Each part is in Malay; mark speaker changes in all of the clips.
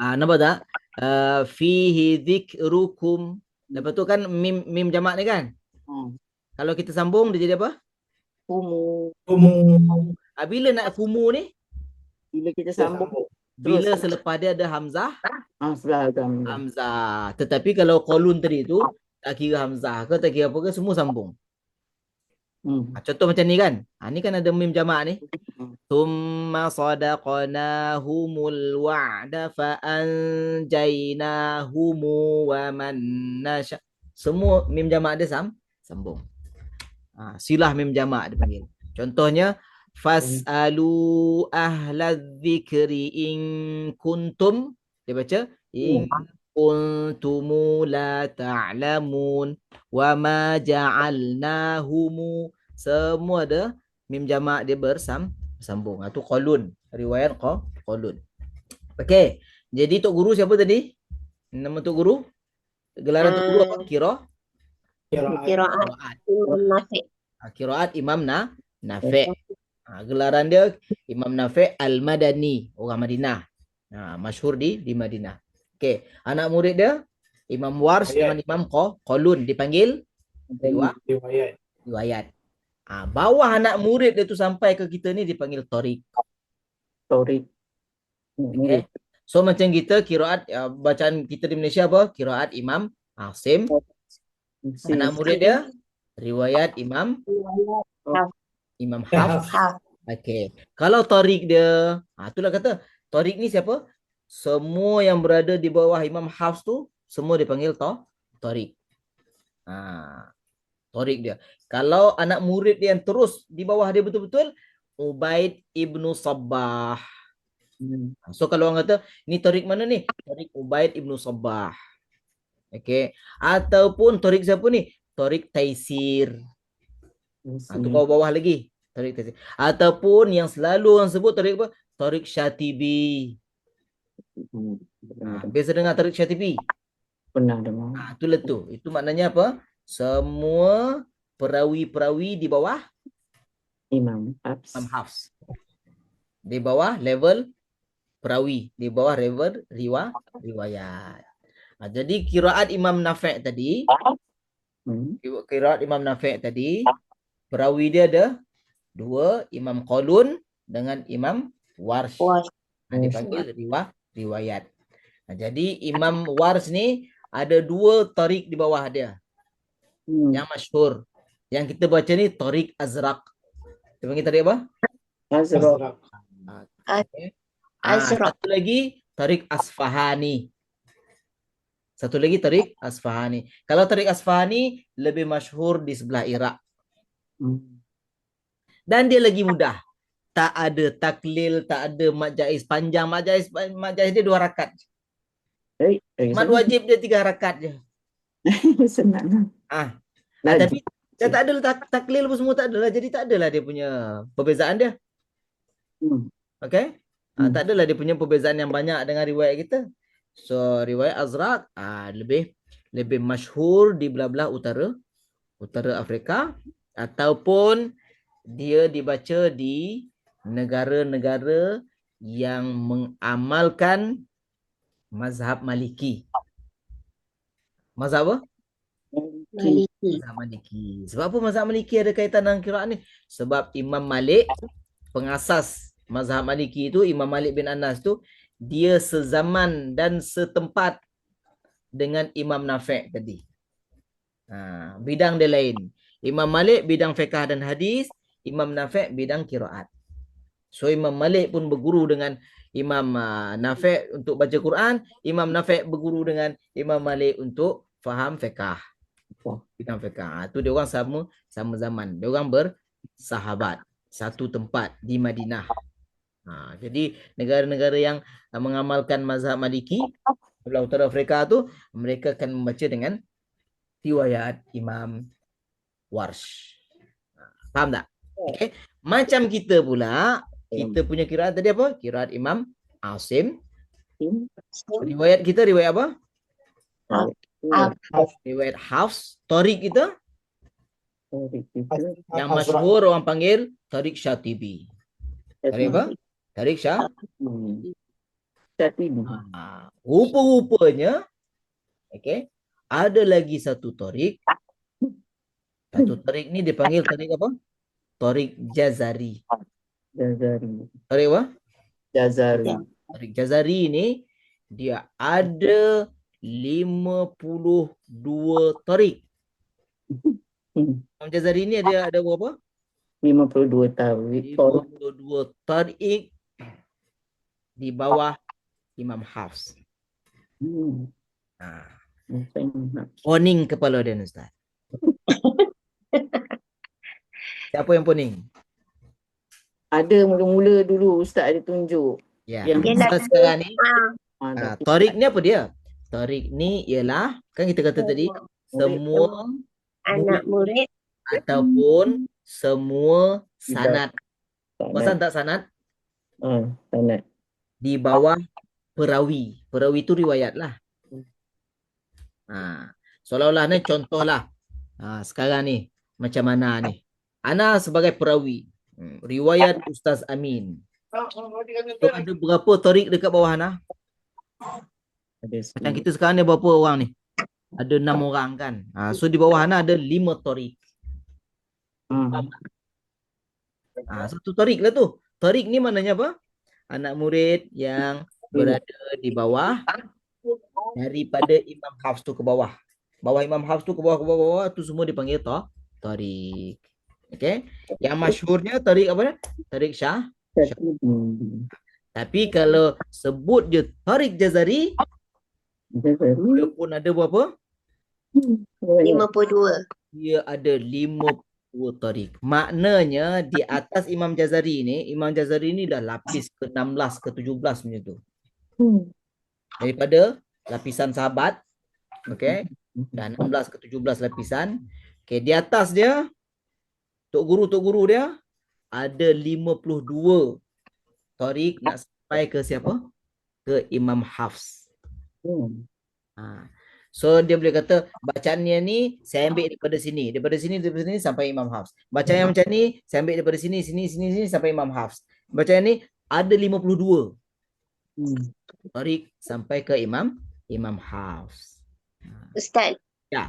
Speaker 1: Nampak tak? Fihi dzikrukum. Lepas tu kan mim jamak ni kan? Kalau kita sambung dia jadi apa?
Speaker 2: Fumu.
Speaker 3: Fumu.
Speaker 1: Bila nak fumu ni?
Speaker 2: Bila kita sambung terus.
Speaker 1: Bila selepas dia ada hamzah?
Speaker 2: Sebelah agama.
Speaker 1: Hamzah. Tetapi kalau qalun tadi tu tak kira hamzah ke, tak kira apa ke, semua sambung. Contoh macam ni kan? Ni kan ada mim jamak ni. Thumma sadaqnahumul wa'da fa'anjaynahumu wa man nasha. Semua mim jamak dia sambung. Silah mim jamak dia panggil. Contohnya fas'alu ahla dzikri in kuntum. Dia baca in kuntum la ta'lamun wa ma ja'alnahumu. Semua ada mim jamak dia bersambung. Itu qalun. Riwayat qalun. Okey. Jadi Tok Guru siapa tadi? Nama Tok Guru? Gelaran Tok Guru apa?
Speaker 4: Qiraat Imam Nafi'.
Speaker 1: Qiraat Imam Nafi'. Gelaran dia Imam Nafi' Al-Madani, orang Madinah. Masyhur di Madinah. Okey, anak murid dia Imam Warsh dengan Imam Qalun dipanggil riwayat. Bawah anak murid dia tu sampai ke kita ni dipanggil Tariq. Okay. So macam kita qiraat bacaan kita di Malaysia apa? Qiraat Imam Asim. Anak murid dia riwayat Imam Hafs. Okey. Kalau Tariq dia, itulah kata Tariq ni siapa? Semua yang berada di bawah Imam Hafs tu semua dipanggil Tariq. Tariq dia. Kalau anak murid dia yang terus di bawah dia betul-betul, Ubaid ibnu Sabbah. So kalau orang kata, ni Tariq mana ni? Tariq Ubaid ibnu Sabbah. Okey. Ataupun Tariq siapa ni? Tariq Taisir. Tu bawah lagi. Tariq Taisir. Ataupun yang selalu orang sebut Tariq apa? Tariq Syatibi. Biasa dengar Tariq Syatibi?
Speaker 2: Pernah dengar.
Speaker 1: Itulah tu. Itu maknanya apa? Semua perawi-perawi di bawah
Speaker 2: Imam
Speaker 1: Hafs. Di bawah level perawi, di bawah level riwayat. Jadi qiraat Imam Nafi' tadi, perawi dia ada dua, Imam Qalun dengan Imam Warsh. Dipanggil riwayat. Jadi Imam Warsh ni ada dua tariq di bawah dia. Yang masyhur. Yang kita baca ni Tariq Azraq. Dia panggil tariq apa?
Speaker 2: Azraq.
Speaker 1: Satu lagi Tariq Asfahani. Kalau Tariq Asfahani lebih masyhur di sebelah Iraq. Dan dia lagi mudah. Tak ada taklil, tak ada mat jaiz panjang. Mat jaiz dia 2 rakaat. Mat wajib dia 3 rakaat je.
Speaker 2: Senang.
Speaker 1: Tapi dia tak ada taklil pun semua tak adalah. Jadi tak adalah dia punya perbezaan dia. Okey? Tak adalah dia punya perbezaan yang banyak dengan riwayat kita. So riwayat Azraq lebih masyhur di belah-belah utara Afrika, ataupun dia dibaca di negara-negara yang mengamalkan mazhab Maliki. Mazhab apa? Mazhab Maliki. Sebab apa mazhab Maliki ada kaitan dengan qiraat ni? Sebab Imam Malik, pengasas mazhab Maliki itu, Imam Malik bin Anas tu, dia sezaman dan setempat dengan Imam Nafi' tadi. Bidang dia lain. Imam Malik bidang fiqh dan hadis, Imam Nafi' bidang qiraat. So Imam Malik pun berguru dengan Imam Nafi' untuk baca Quran, Imam Nafi' berguru dengan Imam Malik untuk faham fiqh. Bidang fiqh. Tu dia orang sama zaman. Dia orang bersahabat, satu tempat di Madinah. Jadi negara-negara yang mengamalkan mazhab Maliki belah utara Afrika tu, mereka akan membaca dengan riwayat Imam Warsh. Faham tak? Okay. Macam kita pula, kita punya qiraat tadi apa? Qiraat Imam Asim. Riwayat kita riwayat apa? Riwayat Hafs. Tariq kita yang masyhur orang panggil Tariq Syatibi. Tariq apa? Tariq Syatibi. Rupa-rupanya, okay, ada lagi satu tarik. Satu tarik ni dipanggil tarik apa? Tarik Jazari. Tarik apa?
Speaker 2: Jazari.
Speaker 1: Tarik Jazari ni dia ada 52 tarik. Imam Jazari ni ada berapa?
Speaker 2: 52 tahun.
Speaker 1: 52 tarik di bawah Imam Hafs. Poning kepala dia, Ustaz. Siapa yang poning?
Speaker 2: Ada mula-mula dulu Ustaz ada tunjuk.
Speaker 1: Ya.
Speaker 2: Yang
Speaker 1: Ustaz sekarang ni,
Speaker 2: tapi
Speaker 1: tarik ni apa dia? Tarik ni ialah, kan kita kata tadi, semua
Speaker 3: anak murid
Speaker 1: ataupun semua sanad. Pasal tak sanad?
Speaker 2: sanad.
Speaker 1: Di bawah perawi. Perawi tu riwayat lah. Seolah-olah ni contoh lah. Sekarang ni, macam mana ni? Ana sebagai perawi. Riwayat Ustaz Amin. So, ada berapa tarik dekat bawah Ana? Macam kita sekarang ni berapa orang ni? Ada 6 orang kan? So di bawah Ana ada 5 tarik. Satu tarik lah tu. Tarik ni maknanya apa? Anak murid yang berada di bawah daripada Imam Hafs tu ke bawah. Bawah Imam Hafs tu ke bawah tu semua dipanggil tarik. Okay? Yang masyhurnya tarik apa? Tarik Syah. Tapi kalau sebut je tarik Jazari, dia pun ada berapa?
Speaker 3: 52.
Speaker 1: Dia ada 50 tarik. Maknanya di atas Imam Jazari ni dah lapis ke-16 ke-17 macam tu. Daripada lapisan sahabat, okey, dan 16 ke-17 lapisan. Okey, di atas dia tok guru dia ada 52 tarik nak sampai ke siapa? Ke Imam Hafs. So dia boleh kata bacaannya ni saya ambil daripada sini sampai Imam Hafs. Bacaan yang macam ni saya ambil daripada sini sampai Imam Hafs. Bacaan ni ada 52 tarik sampai ke Imam Hafs.
Speaker 3: Ustaz.
Speaker 1: Ya.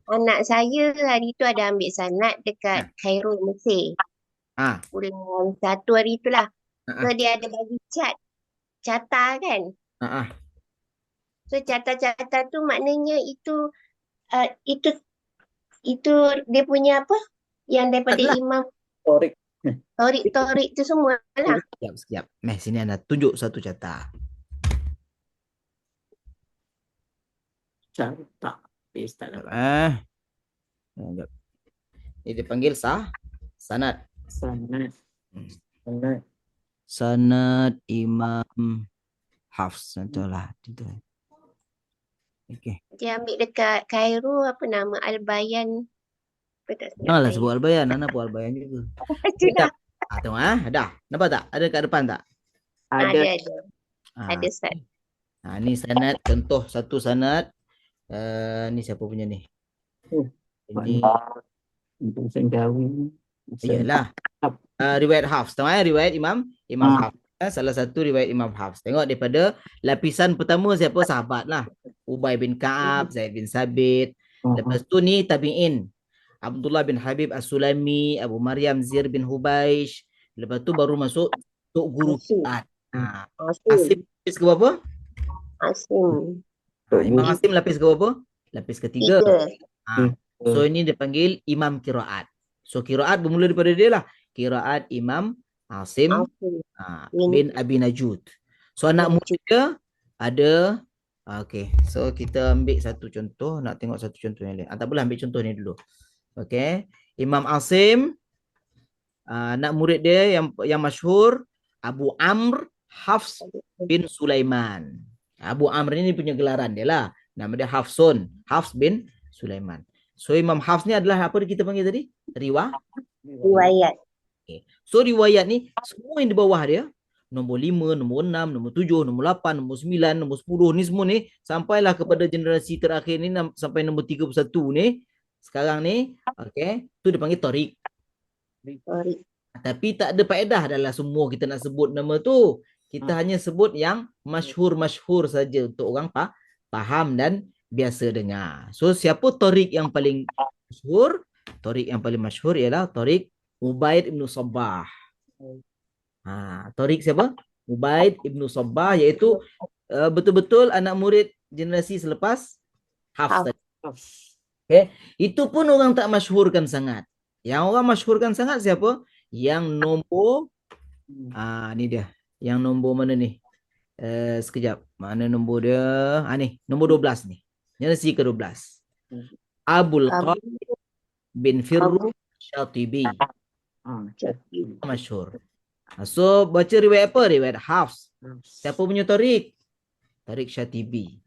Speaker 3: Anak saya hari tu ada ambil sanad dekat Cairo, Mesir. Bulan 1 hari itulah. So dia ada bagi carta kan? So carta-carta tu maknanya itu dia punya apa? Yang daripada Imam Torik tu semua lah.
Speaker 1: Sekejap. Sini anda tunjuk satu carta.
Speaker 2: Carta.
Speaker 1: Ini dipanggil sanad. Sanad Imam Hafs. Contohlah. Okay.
Speaker 3: Dia ambil dekat Cairo apa nama Al-Bayan.
Speaker 1: Janganlah sebut Al-Bayan. Anak pun Al-Bayan juga.
Speaker 3: Itulah.
Speaker 1: Tengok dah. Nampak tak? Ada kat depan tak?
Speaker 3: Ada. Ada Ustaz.
Speaker 1: Ni sanad, contoh satu sanad. Ni siapa punya ni? Ini iyalah. Riwayat Hafs. Tengok riwayat Imam Hafs. Salah satu riwayat Imam Hafs. Tengok daripada lapisan pertama siapa? Sahabat lah. Ubay bin Ka'ab, Zaid bin Sabit. Lepas tu ni tabi'in. Abdullah bin Habib As-Sulami, Abu Maryam Zir bin Hubaish. Lepas tu baru masuk Tok Guru Quran. Asim lapis ke berapa? Imam Asim lapis ke berapa? Lapis ketiga. So ini dipanggil Imam Qiraat. So Qiraat bermula daripada dia lah. Qiraat Imam Asim bin Abi Najud. So anak murid dia ada. Okay. So kita ambil satu contoh. Nak tengok satu contoh yang lain. Tak boleh ambil contoh ni dulu. Okay. Imam Asim. Anak murid dia yang masyhur Abu Amr Hafs bin Sulaiman. Abu Amr ni punya gelaran dia lah. Nama dia Hafsun. Hafs bin Sulaiman. So Imam Hafs ni adalah apa kita panggil tadi?
Speaker 3: Riwayat.
Speaker 1: Okay. So riwayat ni semua yang di bawah dia, nombor 5, nombor 6, nombor 7, nombor 8, nombor 9, nombor 10 ni semua ni sampailah kepada generasi terakhir ni sampai nombor 31 ni. Sekarang ni, okey, tu dipanggil tarik. Tapi tak ada faedah adalah semua kita nak sebut nama tu. Kita hanya sebut yang masyhur-masyhur saja untuk orang faham dan biasa dengar. So siapa Tariq yang paling masyhur? Tariq yang paling masyhur ialah Tariq Ubaid ibn Sabbah. Tariq siapa? Ubaid ibn Sabbah, iaitu betul-betul anak murid generasi selepas Hafs. Okay. Itu pun orang tak masyhurkan sangat. Yang orang masyhurkan sangat siapa? Yang nombor ni dia. Yang nombor mana ni? Sekejap. Mana nombor dia? Ni, nombor 12 ni. Generasi ke-12. Abul Qasim bin Firruh Syatibi. Masyhur. So baca riwayat apa? Riwayat Hafs. Siapa punya Tariq? Tariq Syatibi.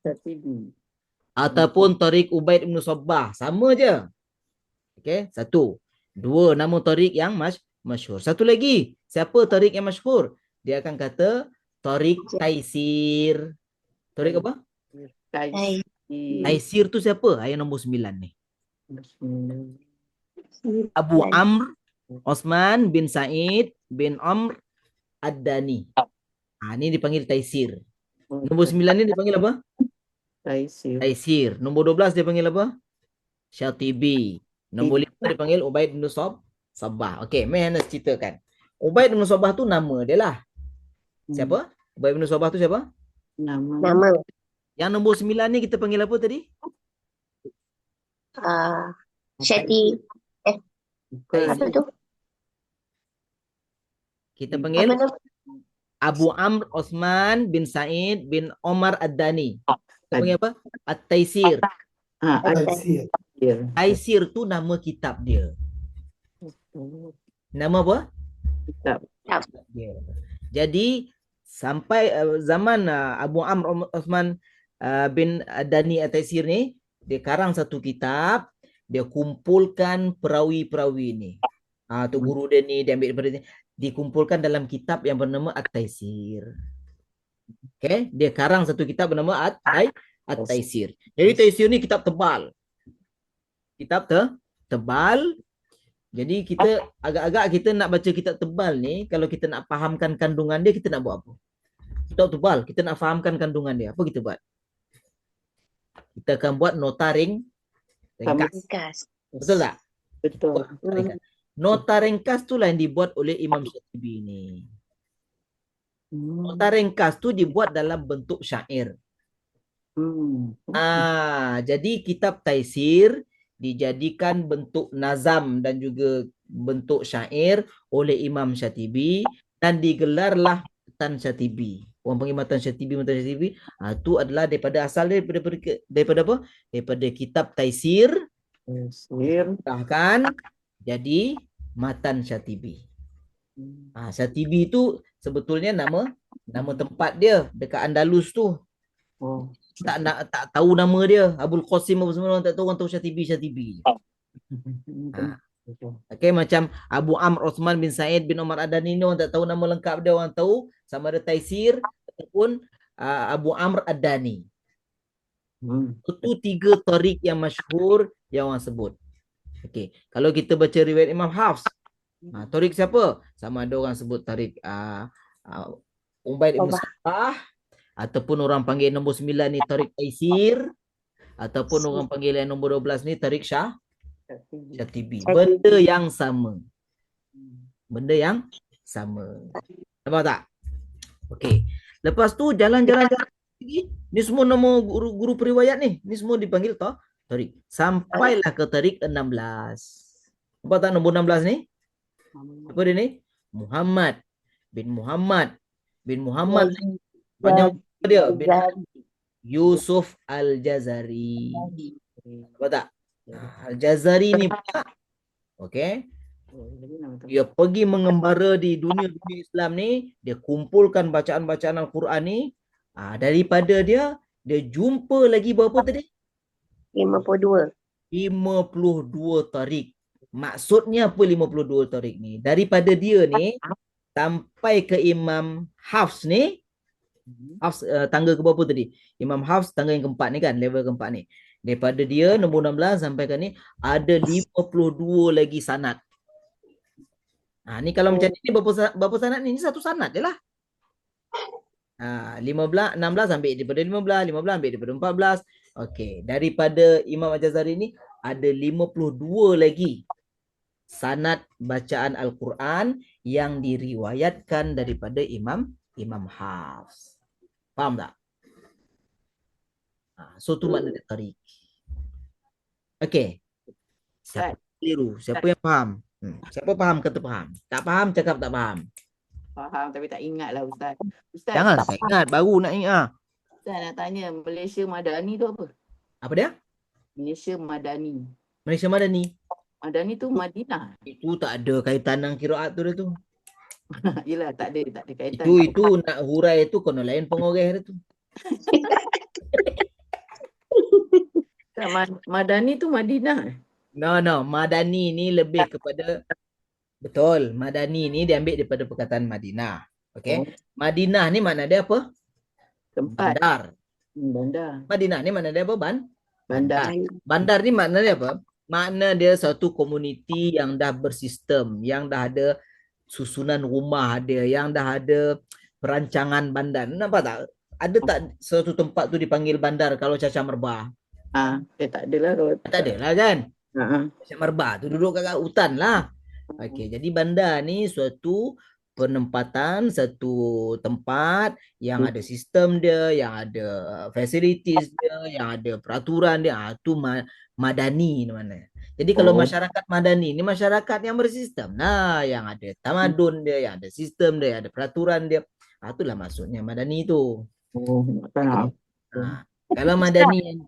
Speaker 1: Ataupun Tariq Ubaid ibn Sabbah. Sama je. Okay, satu. Dua, nama Tariq yang masyhur. Satu lagi, siapa Tariq yang masyhur? Dia akan kata Tariq Taisir. Tariq apa? Taisir tu siapa? Ayat nombor 9 ni. Abu Amr Osman bin Said bin Amr Ad-Dani. Ni dipanggil Taisir. Nombor 9 ni dipanggil apa? Taisir. Nombor 12 dipanggil apa? Syatibi. Nombor 5 dipanggil Ubaid bin Sabbah. Okey, mai Anas ceritakan. Ubaid bin Sabbah tu nama dia lah. Siapa? Ubaid bin Sabbah tu siapa?
Speaker 3: Nama.
Speaker 1: Yang nombor 9 ni kita panggil apa tadi?
Speaker 3: Syati. Apa tu?
Speaker 1: Kita panggil Abu Amr Osman bin Said bin Omar Ad-Dani. Kita panggil apa? At-Taisir. Taisir tu nama kitab dia. Nama apa?
Speaker 2: Kitab.
Speaker 1: Dia. Jadi sampai zaman Abu Amr Osman bin Ad-Dani At-Taisir ni, dia karang satu kitab, dia kumpulkan perawi-perawi ni. Tu guru dia ni, dia ambil daripada ni, dikumpulkan dalam kitab yang bernama At-Taisir. Okay? Dia karang satu kitab bernama At-Taisir. Jadi Taisir ni kitab tebal. Kitab tebal. Jadi kita agak-agak kita nak baca kitab tebal ni, kalau kita nak fahamkan kandungan dia, kita nak buat apa? Kitab tebal, kita nak fahamkan kandungan dia. Apa kita buat? Kita akan buat nota ringkas. Betul tak?
Speaker 2: Betul.
Speaker 1: Nota ringkas tu lah yang dibuat oleh Imam Syatibi ni. Nota ringkas tu dibuat dalam bentuk syair. Jadi kitab Taisir dijadikan bentuk nazam dan juga bentuk syair oleh Imam Syatibi dan digelarlah Matan Syatibi. Orang panggil Matan Syatibi. Itu adalah daripada asal dia daripada apa? Daripada kitab Taisir. Bahkan jadi Matan Syatibi. Syatibi itu sebetulnya nama tempat dia dekat Andalus tu. Tak tahu nama dia. Abul Qasim apa semua orang tak tahu, orang tahu Syatibi. Okay, macam Abu Amr Osman bin Said bin Omar Ad-Dani ni orang tak tahu nama lengkap dia, orang tahu sama ada Taisir ataupun Abu Amr Ad-Dani. Itu 3 tariq yang masyhur yang orang sebut. Okay, kalau kita baca riwayat Imam Hafs, tariq siapa? Sama ada orang sebut tariq Ubaid ibn Sabbah, ataupun orang panggil nombor 9 ni tariq Taisir, ataupun orang panggil yang nombor 12 ni tariq Syatibi. Benda yang sama. Nampak tak? Okey. Lepas tu jalan-jalan lagi. Ni semua nama guru periwayat ni. Ni semua dipanggil tariq. Sampailah ke tariq 16. Nampak tak nombor 16 ni? Apa dia ni? Muhammad bin Muhammad. Panjang dia bin Yusuf Al-Jazari. Nampak tak? Al-Jazari ni pula, okay, dia pergi mengembara di dunia Islam ni, dia kumpulkan bacaan-bacaan Al-Quran ni. Daripada dia jumpa lagi berapa tadi?
Speaker 3: 52
Speaker 1: tariq. Maksudnya apa 52 tariq ni? Daripada dia ni sampai ke Imam Hafs ni, Hafs tangga ke berapa tadi? Imam Hafs tangga yang keempat ni kan, level keempat ni. Daripada dia nombor 16 sampai ke ni ada 52 lagi sanad. Ni kalau macam ni berapa sanad ni? Ni satu sanad je lah. 15, 16 ambil daripada 15, 15 ambil daripada 14. Okey, daripada Imam Al-Jazari ni ada 52 lagi sanad bacaan Al-Quran yang diriwayatkan daripada Imam Hafs. Faham tak? So tu makna dia tarik. Okey. Siapa keliru? Siapa yang faham? Siapa faham kata faham? Tak faham cakap tak faham.
Speaker 2: Faham tapi tak ingat lah Ustaz. Ustaz,
Speaker 1: Jangan tak ingat, baru nak ingat.
Speaker 2: Ustaz nak tanya, Malaysia Madani tu apa?
Speaker 1: Apa dia?
Speaker 2: Malaysia Madani.
Speaker 1: Malaysia Madani.
Speaker 2: Madani tu Madinah.
Speaker 1: Itu tak ada kaitan dengan kiraat tu dia tu.
Speaker 2: Yelah, tak ada kaitan.
Speaker 1: Itu nak hurai tu kena lain pengoreh dia tu.
Speaker 2: Madani tu Madinah.
Speaker 1: No, Madani ni lebih kepada, betul, Madani ni diambil daripada perkataan Madinah. Okey. Madinah ni makna dia apa?
Speaker 2: Tempat.
Speaker 1: Bandar.
Speaker 2: Bandar.
Speaker 1: Madinah ni makna dia apa?
Speaker 2: Bandar.
Speaker 1: Bandar ni makna dia apa? Makna dia satu komuniti yang dah bersistem, yang dah ada susunan rumah dia, yang dah ada perancangan bandar. Nampak tak? Ada tak suatu tempat tu dipanggil bandar kalau Caca Merbah?
Speaker 2: Tak adalah kalau
Speaker 1: tak adalah kan?
Speaker 2: Caca
Speaker 1: Merbah tu duduk kat hutan lah. Okey, jadi bandar ni suatu penempatan, satu tempat yang ada sistem dia, yang ada facilities dia, yang ada peraturan dia. Tu madani mana. Jadi kalau masyarakat madani ni masyarakat yang bersistem. Nah, yang ada tamadun dia, yang ada sistem dia, yang ada peraturan dia. Itulah maksudnya madani tu. Kalau madani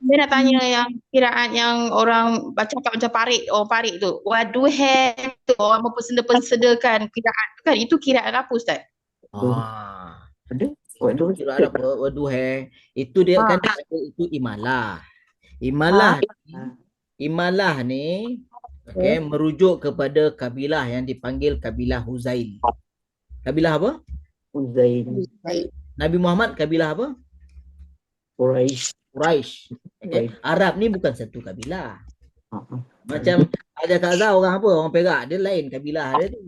Speaker 4: dia nak tanya yang kiraan yang orang baca macam parik, parik tu. Waduhe tu orang mempersedakan kiraan tu kan. Itu kiraan apa Ustaz?
Speaker 2: Ada?
Speaker 1: Kiraan apa? Waduhe. Itu dia kan itu imalah. Imalah ni merujuk kepada kabilah yang dipanggil kabilah Huzail. Kabilah apa?
Speaker 2: Huzail.
Speaker 1: Nabi Muhammad kabilah apa? Quraisy. Arab ni bukan satu kabilah. Macam Ajar Kaza orang apa? Orang Perak. Dia lain kabilah dia tu.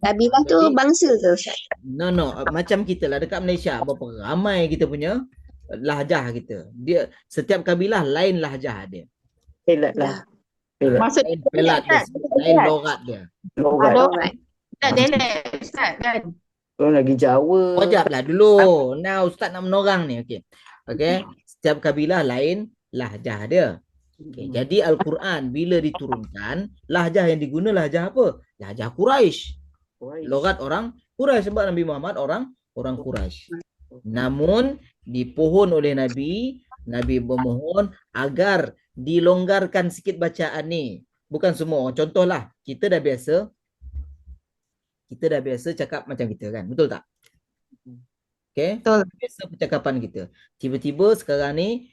Speaker 3: Kabilah tu bangsa ke Ustaz?
Speaker 1: No. Macam kita lah dekat Malaysia. Berapa ramai kita punya lahjah kita. Dia setiap kabilah lain lahjah dia.
Speaker 2: Pelat lah.
Speaker 4: Maksud
Speaker 1: Pelat dia. Lain logat dia.
Speaker 4: Logat. Tak dialek Ustaz kan?
Speaker 2: Orang lagi Jawa.
Speaker 1: Wajablah dulu. Now Ustaz nak menorang ni. Okey. Setiap kabilah lain lahjah dia. Jadi Al-Quran bila diturunkan, lahjah yang diguna lahjah apa? Lahjah Quraisy. Logat orang Quraisy sebab Nabi Muhammad orang Quraisy. Namun dipohon oleh Nabi bermohon agar dilonggarkan sikit bacaan ni. Bukan semua. Contohlah, kita dah biasa cakap macam kita kan. Betul tak? Okey.
Speaker 4: Betul.
Speaker 1: Biasa percakapan kita. Tiba-tiba sekarang ni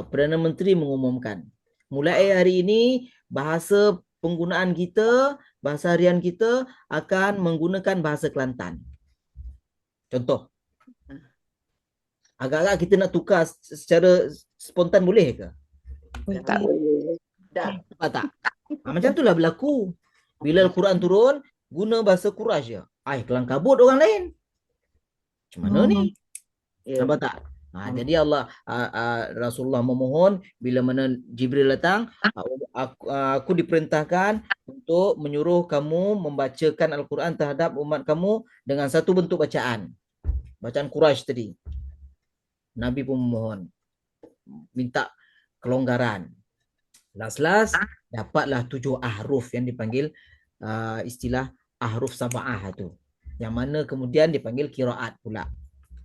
Speaker 1: Perdana Menteri mengumumkan, mulai hari ini bahasa penggunaan kita, bahasa harian kita akan menggunakan bahasa Kelantan. Contoh. Agak-agak kita nak tukar secara spontan boleh ke?
Speaker 4: Tak boleh.
Speaker 1: Nampak tak? Macam itulah berlaku. Bila Al-Quran turun, guna bahasa Quraisy je. Kelang kabut orang lain. Macam mana ni? Nampak tak? Jadi Rasulullah memohon bila mana Jibril datang, aku diperintahkan untuk menyuruh kamu membacakan Al-Quran terhadap umat kamu dengan satu bentuk bacaan. Bacaan Quraisy tadi. Nabi pun memohon, minta kelonggaran. Last dapatlah 7 ahruf yang dipanggil istilah ahruf sab'ah tu. Yang mana kemudian dipanggil qiraat pula.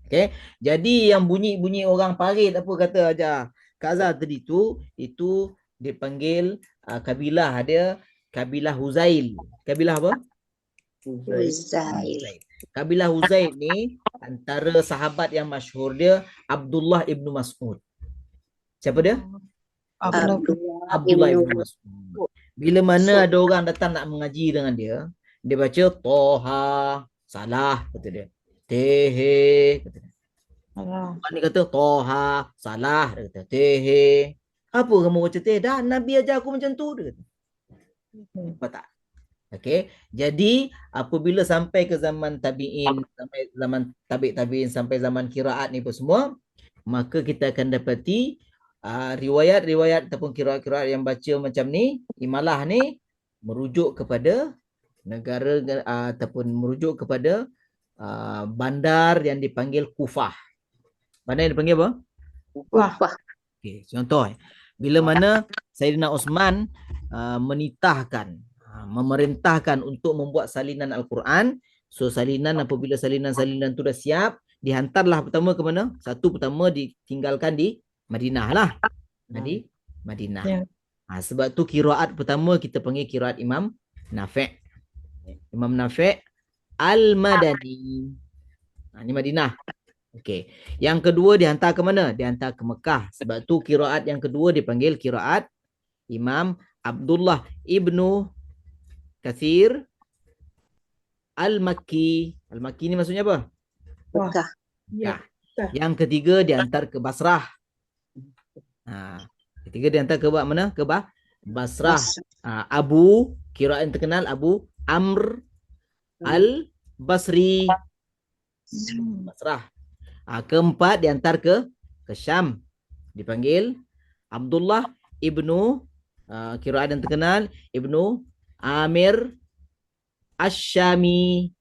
Speaker 1: Okey. Jadi yang bunyi-bunyi orang parit apa kata aja Kaza tadi tu, itu dipanggil kabilah dia kabilah Huzail. Kabilah apa?
Speaker 3: Huzail.
Speaker 1: Kabilah Huzail ni antara sahabat yang masyhur dia Abdullah ibnu Mas'ud. Siapa dia? Abdullah ibnu Mas'ud. Bila mana ada orang datang nak mengaji dengan dia, dia baca Toha, salah kata dia. Tehe kata dia. Ni kata Toha, salah dia kata. Tehe. Apa kamu baca tehe? Dah Nabi ajar aku macam tu dia kata. Nampak tak? Okey, jadi apabila sampai ke zaman tabi'in, sampai zaman tabi'in sampai zaman qiraat ni pun semua, maka kita akan dapati riwayat-riwayat ataupun qiraat-qiraat yang baca macam ni, imalah ni merujuk kepada negara ataupun merujuk kepada bandar yang dipanggil Kufah. Bandar yang dipanggil apa?
Speaker 4: Wah.
Speaker 1: Okey, contoh bila mana Sayyidina Osman memerintahkan untuk membuat salinan Al-Quran. So salinan, apabila salinan-salinan tu dah siap, dihantarlah pertama ke mana? Satu pertama ditinggalkan di Madinah lah. Di Madinah.
Speaker 4: Ya.
Speaker 1: Sebab tu qiraat pertama kita panggil qiraat Imam Nafi'. Imam Nafi' Al-Madani. Ni Madinah. Okey. Yang kedua dihantar ke mana? Dihantar ke Mekah. Sebab tu qiraat yang kedua dipanggil qiraat Imam Abdullah ibnu Kathir Al-Makki. Al-Makki ni maksudnya apa?
Speaker 3: Mekah.
Speaker 1: Ya. Yang ketiga dihantar ke Basrah. Ketiga dihantar ke mana? Ke Basrah. Abu, qiraat yang terkenal Abu Amr Al-Basri. Basrah. Keempat dihantar ke Syam. Dipanggil Abdullah ibnu qiraat yang terkenal Ibnu Amir Asyami.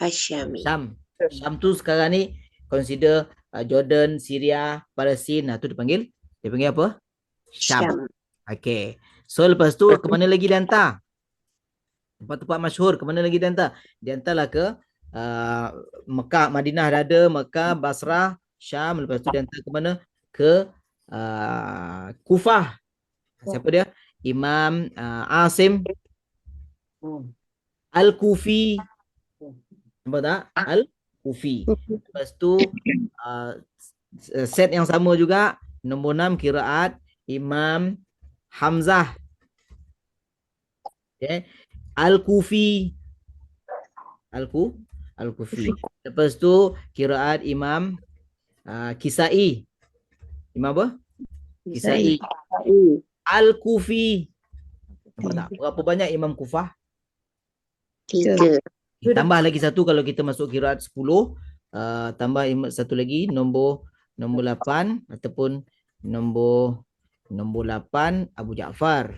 Speaker 1: Syam. Syam tu sekarang ni consider Jordan, Syria, Palestin. Tu dipanggil apa? Syam. Okey. So lepas tu ke mana lagi dihantar? Tempat-tempat masyhur ke mana lagi dihantar? Dihantarlah ke Mekah, Madinah dah ada, Mekah, Basrah, Syam. Lepas tu dihantar ke mana? Ke Kufah. Siapa dia? Imam Asim Al-Kufi. Nampak tak? Al-Kufi. Lepas tu set yang sama juga, nombor 6 qiraat Imam Hamzah. Okay. Al-Kufi. Al-Kufi. Lepas tu qiraat Imam Kisai. Imam apa? Kisai. Al-Kufi. Nampak tak? Berapa banyak Imam Kufah?
Speaker 3: 3.
Speaker 1: Tambah lagi satu kalau kita masuk qiraat 10. Tambah satu lagi nombor 8 ataupun nombor 8 Abu Ja'far.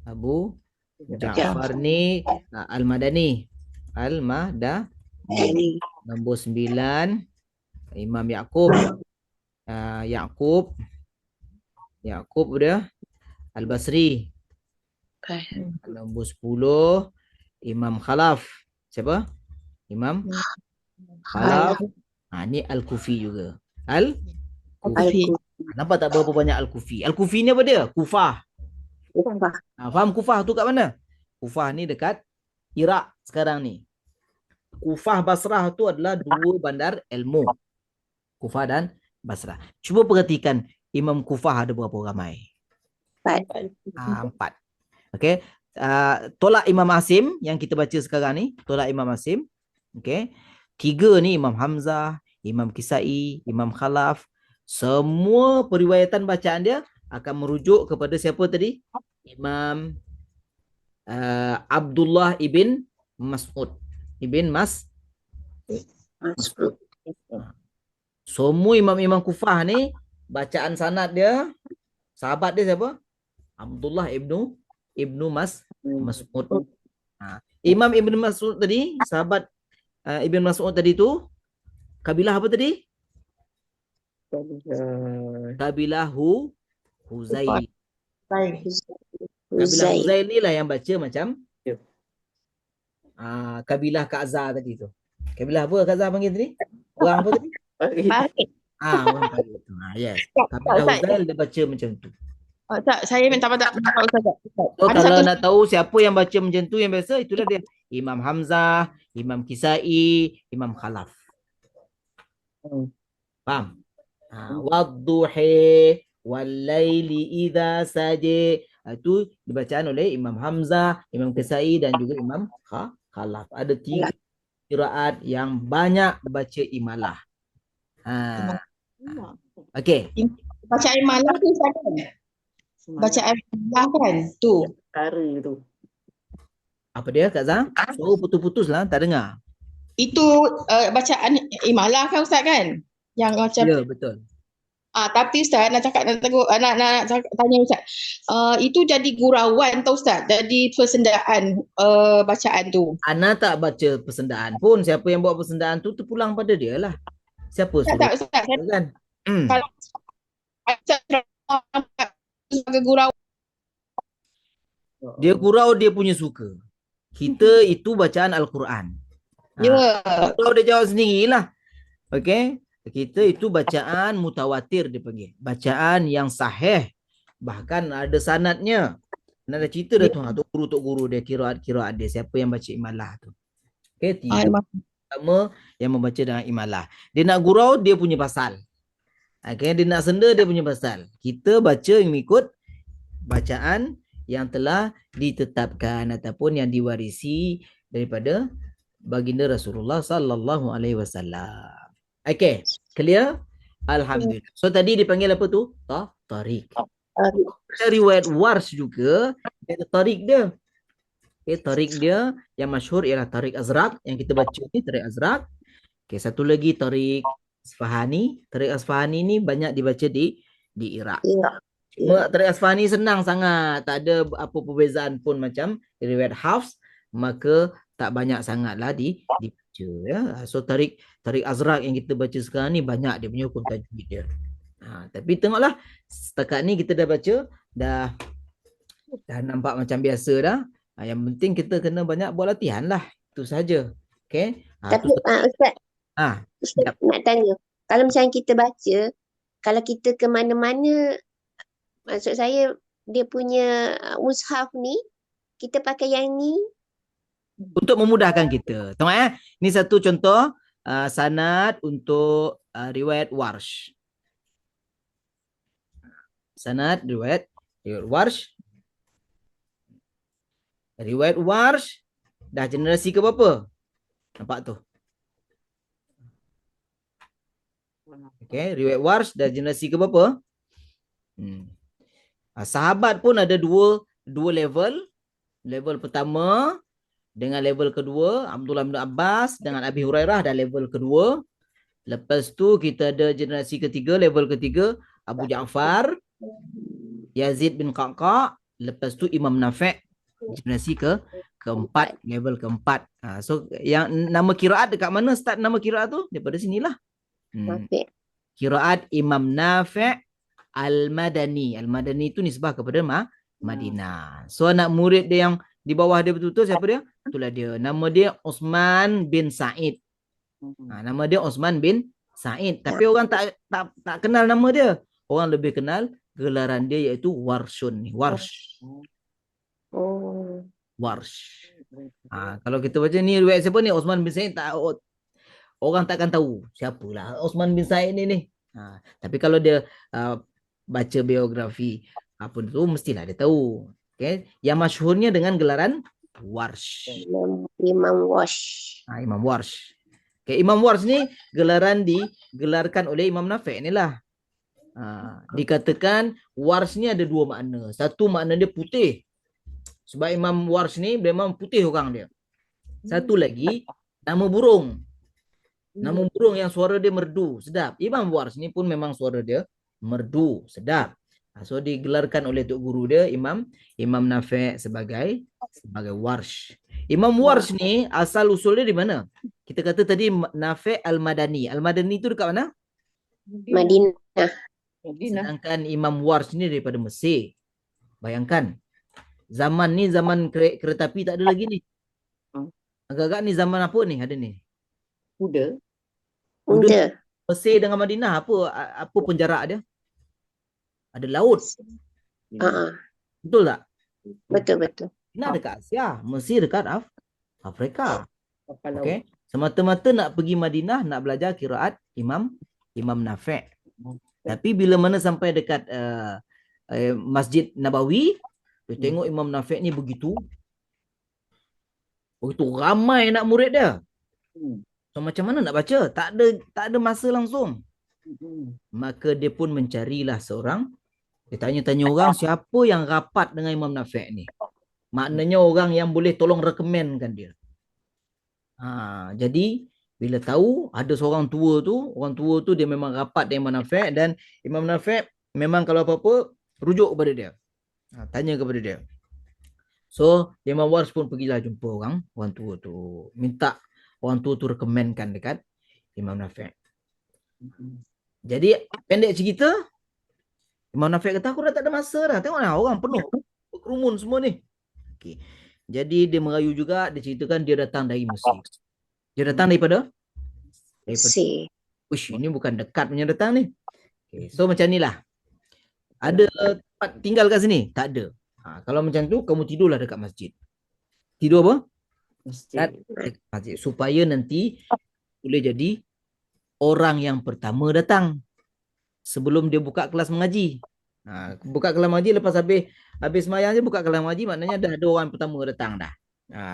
Speaker 1: Abu Ja'far ni Al-Madani. Al-Madani. Nombor 9 Imam Yaqub. Yaqub dia Al-Basri. Nombor 10 Imam Khalaf. Siapa? Imam Khalaf. Ni Al-Kufi juga. Al-Kufi. Nampak tak berapa banyak Al-Kufi? Al-Kufi ni apa dia? Kufah. Faham Kufah tu kat mana? Kufah ni dekat Iraq sekarang ni. Kufah Basrah tu adalah dua bandar ilmu. Kufah dan Basrah. Cuba perhatikan Imam Kufah ada berapa ramai? 4. Okey. Tolak Imam Asim yang kita baca sekarang ni, tolak Imam Asim. Okey. 3 ni Imam Hamzah, Imam Kisai, Imam Khalaf. Semua periwayatan bacaan dia akan merujuk kepada siapa tadi? Imam Abdullah ibn Mas'ud. Mas'ud. Semua imam-imam Kufah ni bacaan sanad dia, sahabat dia siapa? Abdullah ibnu Mas'ud. Imam Ibn Mas'ud tadi, sahabat Ibn Mas'ud tadi tu kabilah apa tadi? Kabilah Huzail. Kabilah Huzail ni lah yang baca macam kabilah Ka'zah tadi tu. Kabilah apa Ka'zah panggil tadi? Orang apa tadi?
Speaker 4: Baik.
Speaker 1: Orang Parit tu. Yes. Kabilah Huzail dia baca macam tu.
Speaker 4: Tak, saya minta pada Ustaz.
Speaker 1: So, kalau nak tahu siapa yang baca macam tu yang biasa, itulah dia. Imam Hamzah, Imam Kisai, Imam Khalaf. Faham? Wadduhi wal-laili idza saji. Itu dibacaan oleh Imam Hamzah, Imam Kisai dan juga Imam Khalaf. Ada 3 qiraat yang banyak baca imalah. Okey.
Speaker 4: Baca imalah tu siapa? Baca imalah kan? Tu.
Speaker 2: Cara tu.
Speaker 1: Apa dia Kak Zah? Suara putus-putus lah, tak dengar.
Speaker 4: Itu bacaan imalah kan Ustaz kan? Yang macam
Speaker 1: Ya, betul.
Speaker 4: tapi Ustaz nak cakap nak tanya Ustaz. Itu jadi gurauan tau Ustaz, jadi persendaan bacaan tu.
Speaker 1: Ana tak baca persendaan pun. Siapa yang buat persendaan tu terpulang pada dia lah. Siapa
Speaker 4: Tak
Speaker 1: suruh
Speaker 4: Ustaz,
Speaker 1: kan?
Speaker 4: kalau Ustaz sebagai gurauan.
Speaker 1: Dia gurau dia punya suka. Kita itu bacaan Al-Quran.
Speaker 4: Ya.
Speaker 1: Kalau dia jawab sendirilah. Okey. Kita itu bacaan mutawatir dipanggil. Bacaan yang sahih. Bahkan ada sanadnya. Ada cerita dah tu. Tok guru dia, kiraat dia. Siapa yang baca imalah tu. Okey, tiga pertama yang membaca dengan imalah. Dia nak gurau, dia punya pasal. Okey, dia nak senda, dia punya pasal. Kita baca yang mengikut bacaan yang telah ditetapkan ataupun yang diwarisi daripada baginda Rasulullah sallallahu alaihi wasallam. Okey, clear? Alhamdulillah. So tadi dipanggil apa tu? Tariq. Riwayat Warsh juga ada tariq dia. Okay, tariq dia yang masyhur ialah tariq Azraq yang kita baca ni, tariq Azraq. Okay, satu lagi tariq Asfahani. Tariq Asfahani ni banyak dibaca di Iraq. Cuma tariq Asfahani senang sangat, tak ada apa perbezaan pun macam riwayat Hafs, maka tak banyak sangatlah dibaca ya. So tariq Azraq yang kita baca sekarang ni banyak dia punya hukum tajwid dia. Tapi tengoklah setakat ni kita dah baca dah nampak macam biasa dah. Yang penting kita kena banyak buat latihan lah. Itu saja. Okay.
Speaker 3: Tapi Ustaz, Ustaz nak tanya. Kalau misalnya kita baca, kalau kita ke mana-mana, maksud saya dia punya mushaf ni, kita pakai yang ni.
Speaker 1: Untuk memudahkan kita. Tengok ni satu contoh sanad untuk riwayat Warsh. Sanad riwayat Warsh. Riwayat Warsh dah generasi ke berapa? Nampak tu. Okay, riwayat Warsh dah generasi ke berapa? Sahabat pun ada dua level. Level pertama dengan level kedua, Abdullah bin Abbas dengan Abi Hurairah dah level kedua. Lepas tu kita ada generasi ketiga, level ketiga, Abu Ja'far, Yazid bin Qa'qa', lepas tu Imam Nafi', generasi keempat, level keempat. So yang nama kiraat dekat mana start nama kiraat tu? Daripada sinilah. Kiraat Imam Nafi' Al-Madani. Al-Madani itu nisbah kepada Madinah. So anak murid dia yang di bawah dia betul-betul siapa dia? Itulah dia. Nama dia Osman bin Said. Nama dia Osman bin Said. Tapi orang tak kenal nama dia. Orang lebih kenal gelaran dia iaitu Warshun. Warsh. Warsh. Kalau kita baca ni riwayat siapa ni? Osman bin Said, orang takkan tahu siapalah Osman bin Said ni. Tapi kalau dia baca biografi apa tu mestilah dia tahu. Okay. Yang masyhurnya dengan gelaran Warsh.
Speaker 3: Imam Warsh.
Speaker 1: Imam Warsh. Okay, Imam Warsh ni gelaran digelarkan oleh Imam Nafi' ni lah. Dikatakan Warsh ni ada dua makna. Satu makna dia putih. Sebab Imam Warsh ni memang putih orang dia. Satu lagi nama burung. Nama burung yang suara dia merdu, sedap. Imam Warsh ni pun memang suara dia merdu, sedap. So digelarkan oleh tok guru dia Imam Nafi' sebagai Warsh. Imam Warsh ni asal usul dia di mana? Kita kata tadi Nafi' Al-Madani. Al-Madani tu dekat mana?
Speaker 3: Madinah.
Speaker 1: Sedangkan Imam Warsh ni daripada Mesir. Bayangkan. Zaman ni zaman kereta api tak ada lagi ni. Agak-agak ni zaman apa ni ada ni?
Speaker 2: Kuda.
Speaker 1: Mesir dengan Madinah apa penjarak dia? Ada laut. Betul tak?
Speaker 3: Betul.
Speaker 1: Madinah dekat Asia, Mesir dekat Afrika. Okey. Semata-mata nak pergi Madinah nak belajar kiraat Imam Nafi'. Tapi bila mana sampai dekat Masjid Nabawi, dia tengok Imam Nafi' ni begitu ramai anak murid dia. So macam mana nak baca? Tak ada masa langsung. Maka dia pun mencarilah seorang. Dia tanya-tanya orang siapa yang rapat dengan Imam Nafi' ni. Maknanya orang yang boleh tolong rekomenkan dia. Jadi bila tahu ada seorang tua tu, orang tua tu dia memang rapat dengan Imam Nafi', dan Imam Nafi' memang kalau apa-apa rujuk kepada dia. Tanya kepada dia. So Imam Waris pun pergilah jumpa orang tua tu, minta orang tua tu rekomenkan dekat Imam Nafi'. Jadi pendek cerita, Imam Nafi' kata, aku dah tak ada masa dah. Tengoklah orang penuh kerumun semua ni. Okay. Jadi dia merayu juga, dia ceritakan dia datang dari Mesir. Dia datang daripada
Speaker 3: Mesir.
Speaker 1: Uish, ini bukan dekat punya datang ni. Okay. So macam ni lah. Ada tempat tinggal kat sini? Tak ada. Kalau macam tu, kamu tidurlah dekat masjid. Tidur apa? Masjid. Supaya nanti boleh jadi orang yang pertama datang sebelum dia buka kelas mengaji. Buka kelas mengaji lepas habis semayang je buka kelas mengaji, maknanya dah ada orang pertama datang dah.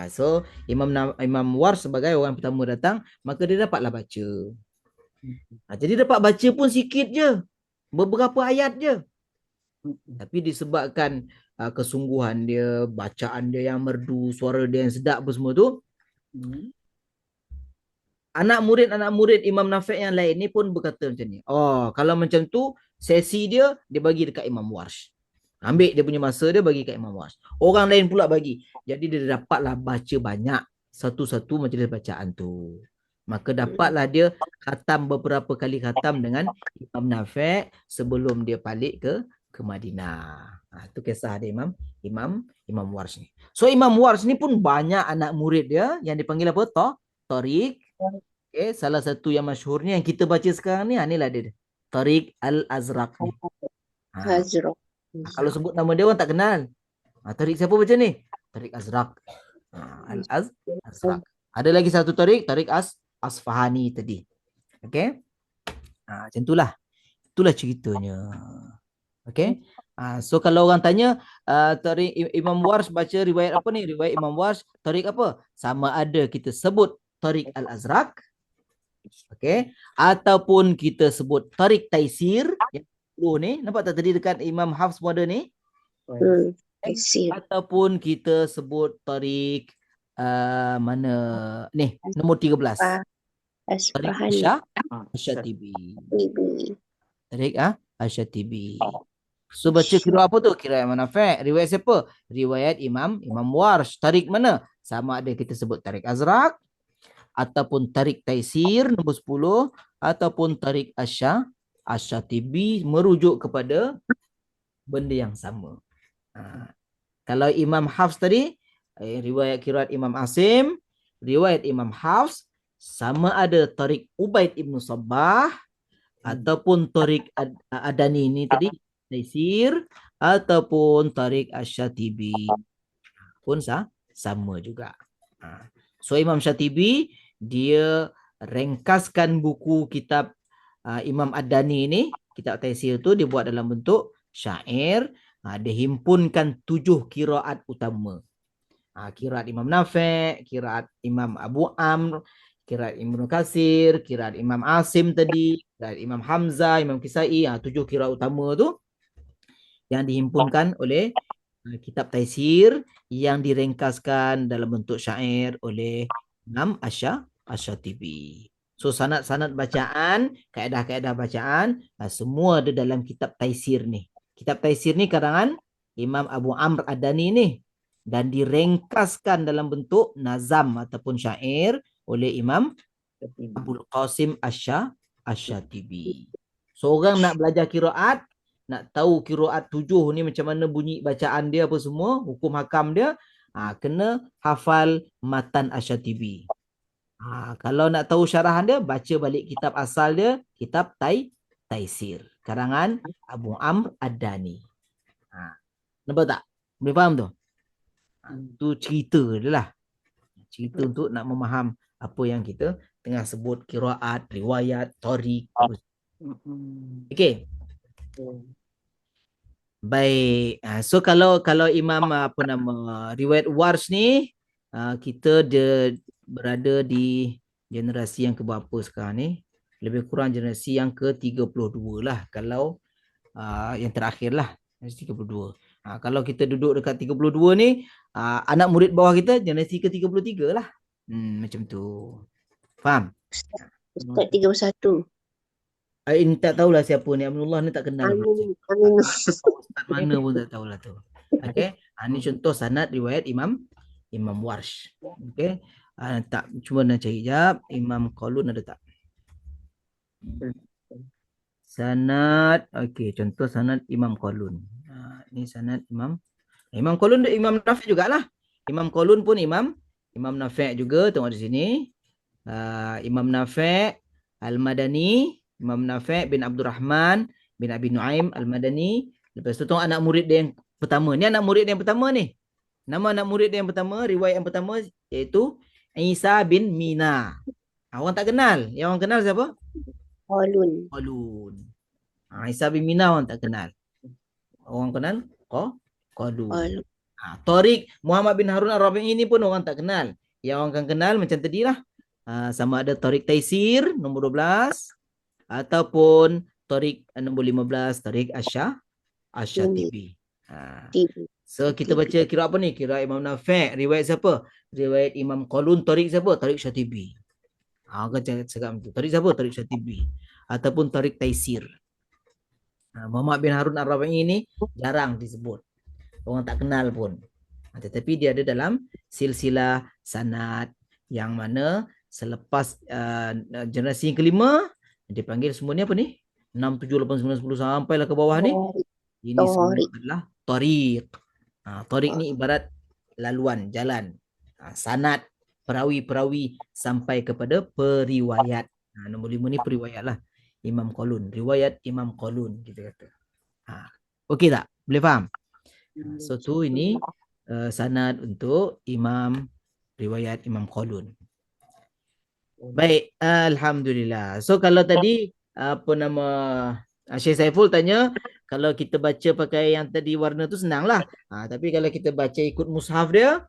Speaker 1: So Imam Waris sebagai orang pertama datang, maka dia dapatlah baca. Jadi dapat baca pun sikit je, beberapa ayat je. Tapi disebabkan kesungguhan dia, bacaan dia yang merdu, suara dia yang sedap apa semua tu, anak murid Imam Nafi' yang lain ni pun berkata macam ni. Oh, kalau macam tu, sesi dia bagi dekat Imam Waris. Ambil dia punya masa dia bagi kat Imam Waris. Orang lain pula bagi. Jadi dia dapatlah baca banyak satu-satu majlis bacaan tu. Maka dapatlah dia khatam beberapa kali khatam dengan Imam Nafi' sebelum dia balik ke Madinah. Itu kisah dia Imam Waris ni. So Imam Waris ni pun banyak anak murid dia yang dipanggil apa? Tariq. Okay, salah satu yang masyhurnya yang kita baca sekarang ni, inilah dia. Tariq Al-Azraq ni. Kalau sebut nama dia orang tak kenal. Tariq siapa baca ni? Tariq Azraq. Al-Azraq. Ada lagi satu Tariq Asfahani tadi. Okay. Macam itulah. Itulah ceritanya. Okay. So kalau orang tanya Tariq Imam Waris baca riwayat apa ni? Riwayat Imam Waris Tariq apa? Sama ada kita sebut Tariq Al-Azraq, okay, ataupun kita sebut Tariq Taisir yang ni, nampak tak tadi dekat Imam Hafs pun ada ni? Ataupun kita sebut Tariq mana ni, nombor 13. Tariq Asyatibi. Tariq Asyatibi. So baca kira apa tu? Kira Imam Nafi'. Riwayat siapa? Riwayat Imam Waris. Tariq mana? Sama ada kita sebut Tariq Azraq, ataupun Tariq Taisir nombor 10, ataupun Tariq Asyatibi, merujuk kepada benda yang sama. Kalau Imam Hafs tadi, riwayat kiraat Imam Asim, riwayat Imam Hafs, sama ada Tariq Ubaid Ibn Sabbah, ataupun Tariq Adani ini tadi, Taisir, ataupun Tariq Asyatibi, pun sama juga. So Imam Syatibi dia ringkaskan buku kitab Imam Ad-Dani ni, kitab Taisir tu dia buat dalam bentuk syair. Dia himpunkan 7 kiraat utama. Kiraat Imam Nafi', kiraat Imam Abu Amr, kiraat Ibnu Katsir, kiraat Imam Asim tadi, kiraat Imam Hamzah, Imam Kisai, 7 kiraat utama tu yang dihimpunkan oleh kitab Taisir yang diringkaskan dalam bentuk syair oleh Imam Asyatibi. So sanad-sanad bacaan, kaedah-kaedah bacaan, semua ada dalam kitab Taisir ni. Kitab Taisir ni karangan Imam Abu Amr Ad-Dani ni, dan diringkaskan dalam bentuk nazam ataupun syair oleh Imam Abul Qasim Asyatibi. So orang nak belajar kiraat, nak tahu kiraat 7 ni macam mana bunyi bacaan dia apa semua, hukum hakam dia, kena hafal matan Asyatibi. Kalau nak tahu syarahan dia, baca balik kitab asal dia, kitab Taisir, karangan Abu Amr Ad-Dani. Nampak tak? Boleh faham tu? Tu cerita dia lah. Cerita untuk nak memaham apa yang kita tengah sebut kiraat, riwayat, tariq. Okay. Baik. So kalau Imam riwayat Waris ni, kita berada di generasi yang keberapa sekarang ni? Lebih kurang generasi yang ke-32 lah. Kalau yang terakhir lah, generasi 32. Kalau kita duduk dekat 32 ni, anak murid bawah kita generasi ke-33 lah. Macam tu. Faham?
Speaker 3: Ustaz 31.
Speaker 1: Ini tak tahulah siapa ni. Aminullah ni tak kenal.
Speaker 3: Amin. Amin.
Speaker 1: Ustaz mana pun tak tahulah tu. Okey. Ini contoh sanad riwayat Imam Warsh. Okey. Tak, cuma nak cari jap. Imam Qalun ada tak? Sanad. Okey, contoh sanad Imam Qalun. Ini sanad Imam Qalun, Imam Nafi' jugalah. Imam Qalun pun Imam Nafi' juga. Tengok di sini. Imam Nafi' Al-Madani, Imam Nafi' bin Abdurrahman bin Abi Nuaim Al-Madani. Lepas tu tengok anak murid dia yang pertama. Ni anak murid dia yang pertama ni. Nama anak murid dia yang pertama, riwayat yang pertama iaitu Isa bin Mina. Orang tak kenal. Yang orang kenal siapa?
Speaker 3: Qalun.
Speaker 1: Isa bin Mina orang tak kenal. Orang kenal Qalun. Tariq Muhammad bin Harun Ar-Rabi'i ini pun orang tak kenal. Yang orang akan kenal macam tadi lah. Sama ada Tariq Taisir nombor 12 ataupun Tariq nombor 15 Tariq Asy-Syatibi. So kita baca kira apa ni? Kira Imam Nafi'. Riwayat siapa? Riwayat Imam Qalun. Tariq siapa? Tariq Syatibi. Kan cakap tu. Tariq siapa? Tariq Syatibi. Ataupun Tariq Taisir. Muhammad bin Harun Ar-Rabi'i ini jarang disebut. Orang tak kenal pun. Tetapi dia ada dalam silsilah sanad yang mana selepas generasi yang kelima dipanggil semua ni apa ni? 6, 7, 8, 9, 10 sampailah ke bawah ni. Ini semua adalah tariq. Tariq ni ibarat laluan, jalan. Sanad, perawi-perawi sampai kepada periwayat. Nombor 5 ni periwayat lah. Imam Qalun. Riwayat Imam Qalun kita kata. Okey tak? Boleh faham? So tu ini sanad untuk riwayat Imam Qalun. Baik, alhamdulillah. So kalau tadi apa nama Syekh Saiful tanya, kalau kita baca pakai yang tadi warna tu senanglah. Tapi kalau kita baca ikut mushaf dia,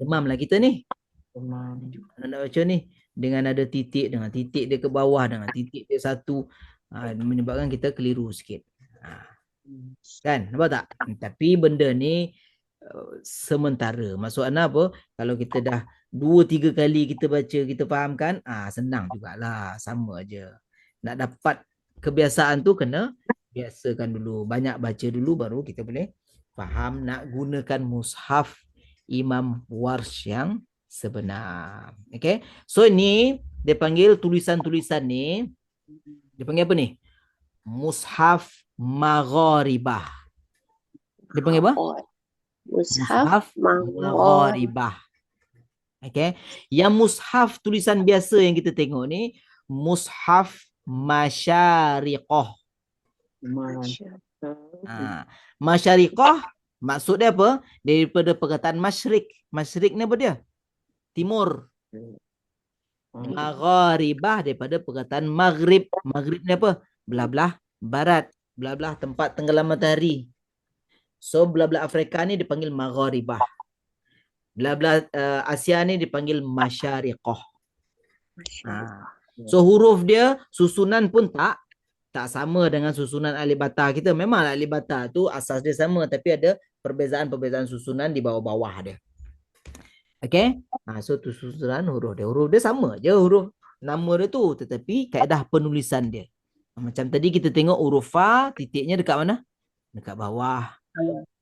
Speaker 1: demamlah kita ni. Nak baca ni dengan ada titik, dengan titik dia ke bawah, dengan titik dia satu, menyebabkan kita keliru sikit. Kan? Nampak tak? Tapi benda ni sementara. Maksudnya apa? Kalau kita dah 2-3 kali kita baca, kita fahamkan, senang jugalah. Sama aja. Nak dapat kebiasaan tu kena biasakan dulu. Banyak baca dulu baru kita boleh faham nak gunakan mushaf Imam Warsh yang sebenar. Okay? So ni dia panggil tulisan-tulisan ni, dia panggil apa ni? Mushaf Magharibah. Dia panggil apa?
Speaker 3: Mushaf
Speaker 1: Magharibah. Okay. Yang mushaf tulisan biasa yang kita tengok ni mushaf masyariqah. Masyariqah maksud dia apa? Daripada perkataan masyrik. Masyrik ni apa dia? Timur. Magharibah daripada perkataan maghrib. Maghrib ni apa? Belah-belah barat. Belah-belah tempat tenggelam matahari. So belah-belah Afrika ni dipanggil Magharibah. Belah-belah Asia ni dipanggil Masyariqah. So huruf dia susunan pun tak sama dengan susunan alif bata kita. Memang alif bata tu asas dia sama, tapi ada perbezaan-perbezaan susunan di bawah-bawah dia. Okay? So tu susunan huruf dia. Huruf dia sama je huruf nama dia tu, tetapi kaedah penulisan dia. Macam tadi kita tengok huruf fa, titiknya dekat mana? Dekat bawah.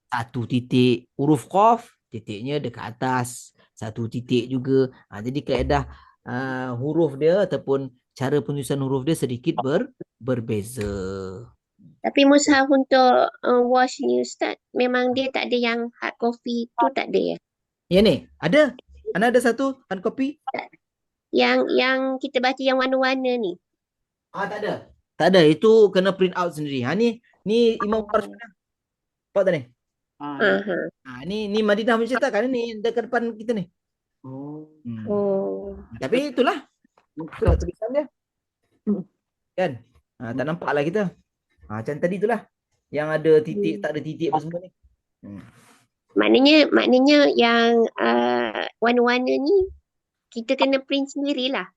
Speaker 1: Satu titik. Huruf qaf, titiknya dekat atas. Satu titik juga. Jadi kaedah huruf dia ataupun cara penulisan huruf dia sedikit berbeza.
Speaker 3: Tapi mushaf untuk wash ni Ustaz, memang dia tak ada yang hard copy tu, tak ada ya?
Speaker 1: Ya ni, ada. Ana ada satu hard copy.
Speaker 3: Yang kita baca yang warna-warna ni.
Speaker 1: Tak ada. Tak ada, itu kena print out sendiri. Ni Imam Warsh mana? Nampak tak ni? Ni Madinah mencetakkan ni dekat depan kita ni. Tapi itulah tulisan dia. Kan? Tak nampak lah kita. Macam tadi itulah. Yang ada titik, tak ada titik apa semua ni.
Speaker 3: Maknanya yang warna-warna ni kita kena print sendirilah.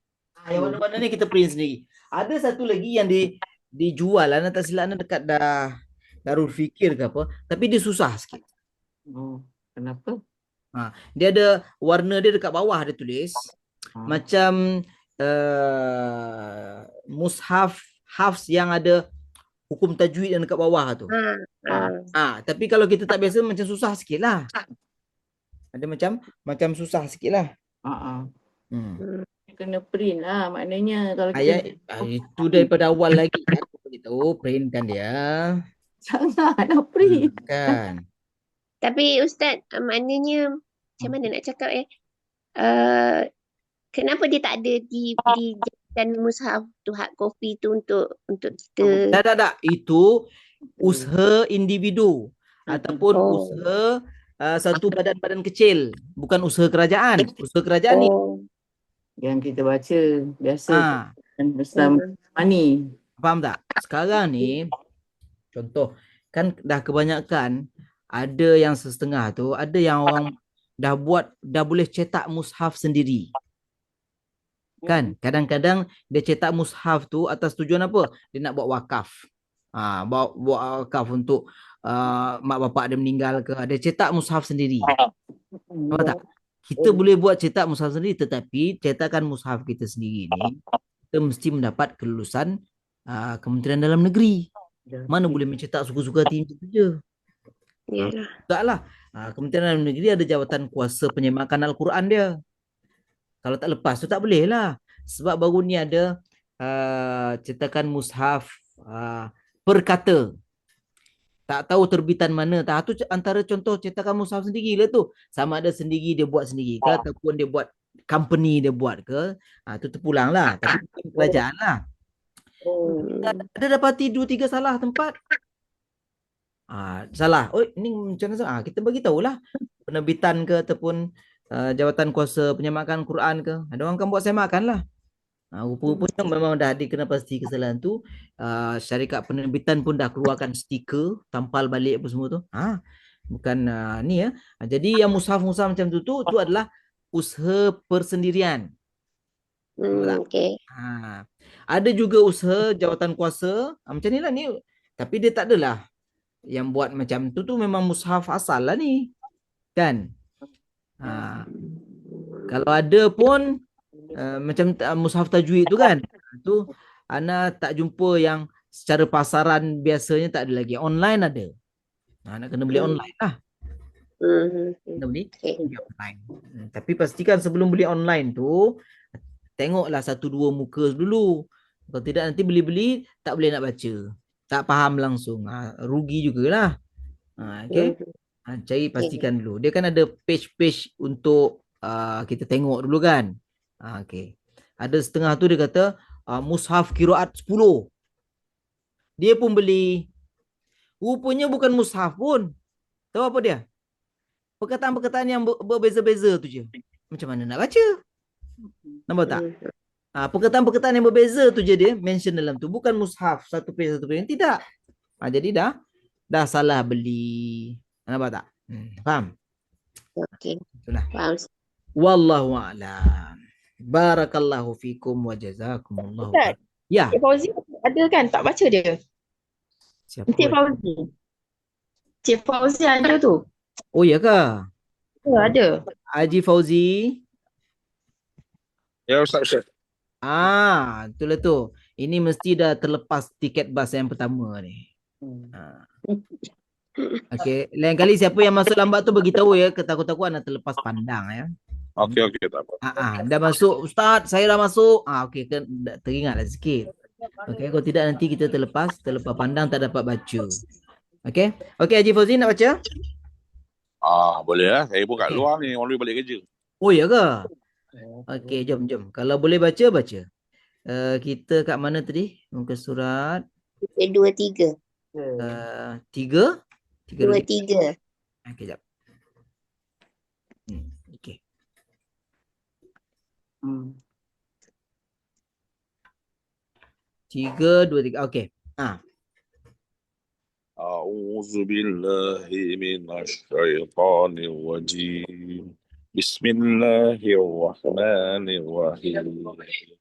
Speaker 1: Yang warna-warna ni kita print sendiri. Ada satu lagi yang dijual lah, tak silap dekat Darul Fikir ke apa, tapi dia susah sikit.
Speaker 2: Kenapa?
Speaker 1: Dia ada warna dia dekat bawah dia tulis macam mushaf hafs yang ada hukum tajwid yang dekat bawah tu. Tapi kalau kita tak biasa macam susah sikit lah. Ada macam susah sikit lah.
Speaker 2: Kena print lah maknanya kalau
Speaker 1: Ayat itu daripada awal lagi kan. Beritahu print kan dia.
Speaker 2: Jangan nak print.
Speaker 1: Kan.
Speaker 3: Tapi Ustaz, maknanya macam mana nak cakap kenapa dia tak ada di jadikan mushaf tu hard copy tu untuk kita?
Speaker 1: Tak. Itu usaha individu ataupun usaha satu badan-badan kecil, bukan usaha kerajaan. Usaha kerajaan ni
Speaker 2: yang kita baca biasa Islam money.
Speaker 1: Faham tak? Sekarang ni contoh kan dah kebanyakan ada yang setengah tu, ada yang orang dah boleh cetak mushaf sendiri. Kan? Kadang-kadang dia cetak mushaf tu atas tujuan apa? Dia nak buat wakaf. Buat wakaf untuk mak bapak dia meninggal ke. Dia cetak mushaf sendiri. Nampak tak? Kita boleh buat cetak mushaf sendiri, tetapi cetakan mushaf kita sendiri ni kita mesti mendapat kelulusan Kementerian Dalam Negeri. Mana boleh mencetak suka-suka hati macam tu je. Taklah. Kementerian Dalam Negeri ada jawatan kuasa penyemakan Al-Quran dia. Kalau tak lepas tu tak boleh lah. Sebab baru ni ada cetakan mushaf per kata. Tak tahu terbitan mana. Tu antara contoh cetakan mushaf sendiri lah tu. Sama ada sendiri dia buat sendiri ke ataupun dia buat company dia buat ke. Tu terpulang lah. Tapi bukan kerajaan lah. Ada dapati 2-3 salah tempat. Salah. Oh, ini macam mana salah? Kita bagi tahulah penerbitan ke ataupun jawatan kuasa penyemakan Quran ke. Ada orang kan buat semakan lah. Rupa-rupanya memang dah dikena pasti kesalahan tu. Syarikat penerbitan pun dah keluarkan stiker, tampal balik apa semua tu. Bukan ni ya. Jadi yang mushaf-mushaf macam tu adalah usaha persendirian.
Speaker 3: Okay.
Speaker 1: Ada juga usaha jawatan kuasa. Macam ni lah ni. Tapi dia tak adalah yang buat macam tu memang mushaf asal lah ni. Kan? Kalau ada pun macam mushaf tajwid tu kan, tu Ana tak jumpa yang secara pasaran biasanya tak ada lagi. Online ada. Nak kena beli online lah. Kena beli online. Tapi pastikan sebelum beli online tu tengoklah 1-2 muka dulu. Kalau tidak nanti beli-beli tak boleh nak baca. Tak faham langsung. Rugi jugalah. Okay. Cari pastikan dulu. Dia kan ada page-page untuk kita tengok dulu kan. Okay. Ada setengah tu dia kata mushaf qiraat 10. Dia pun beli. Rupanya bukan mushaf pun. Tahu apa dia? Perkataan-perkataan yang berbeza-beza tu je. Macam mana nak baca? Nampak tak? Perkataan-perkataan yang berbeza tu je dia mention dalam tu. Bukan mushaf satu page. Tidak. Jadi dah salah beli. Nampak tak? Faham?
Speaker 3: Okay.
Speaker 1: Itulah.
Speaker 3: Faham.
Speaker 1: Wallahu a'lam. Barakallahu fikum wa jazakumullahu
Speaker 4: Ustaz,
Speaker 1: ya.
Speaker 4: Cik Fauzi ada kan tak baca dia?
Speaker 1: Siapa?
Speaker 4: Cik Fauzi. Cik Fauzi ada tu.
Speaker 1: Oh ya ke?
Speaker 4: Ya, ada.
Speaker 1: Haji Fauzi.
Speaker 5: Ya Ustaz.
Speaker 1: Itulah tu. Ini mesti dah terlepas tiket bas yang pertama ni. Okey, lain kali siapa yang masuk lambat tu beritahu ya, takut-takut nak terlepas pandang ya.
Speaker 5: Okey, tak apa.
Speaker 1: Dah masuk Ustaz, saya dah masuk. Okey, kan teringatlah sikit. Okey, kalau tidak nanti kita terlepas pandang tak dapat baca. Okey. Okey Haji Fauzi nak baca?
Speaker 5: Boleh lah. Saya pun kat luar ni, orang balik kerja.
Speaker 1: Oh ya ke? Okey, jom. Kalau boleh baca. Kita kat mana tadi? Muka surat
Speaker 3: 2-3.
Speaker 1: 3.
Speaker 3: 2-3.
Speaker 1: Okey, jap. Okey. 3, 2, 3. Okey.
Speaker 5: A'udzu billahi minasy syaithanir rajim. Bismillahirrahmanirrahim.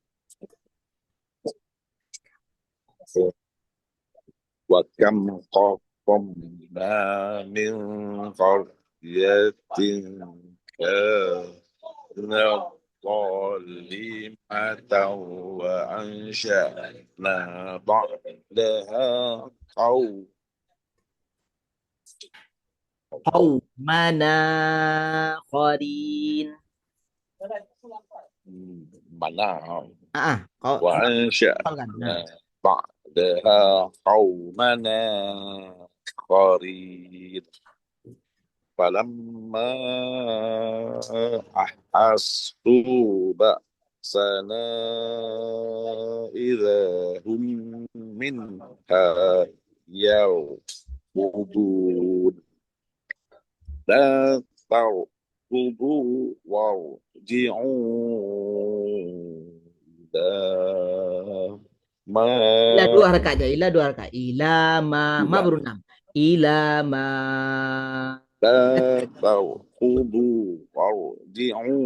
Speaker 5: Wa kam qaddamna min qaryatin كان ظالمة وأنشأنا بعدها
Speaker 1: قومنا آخرين.
Speaker 5: قوما
Speaker 1: kan?
Speaker 5: وأنشأنا بعدها قومنا آخرين فلما أحسوا بأسنا إذا هم منها يركضون لا تركضوا وارجعوا إلى ما
Speaker 1: Ila 2 harakat aja. Ila 2 harakat. Ila ma baru 6. Ila ma.
Speaker 5: لا تركضوا وارجعوا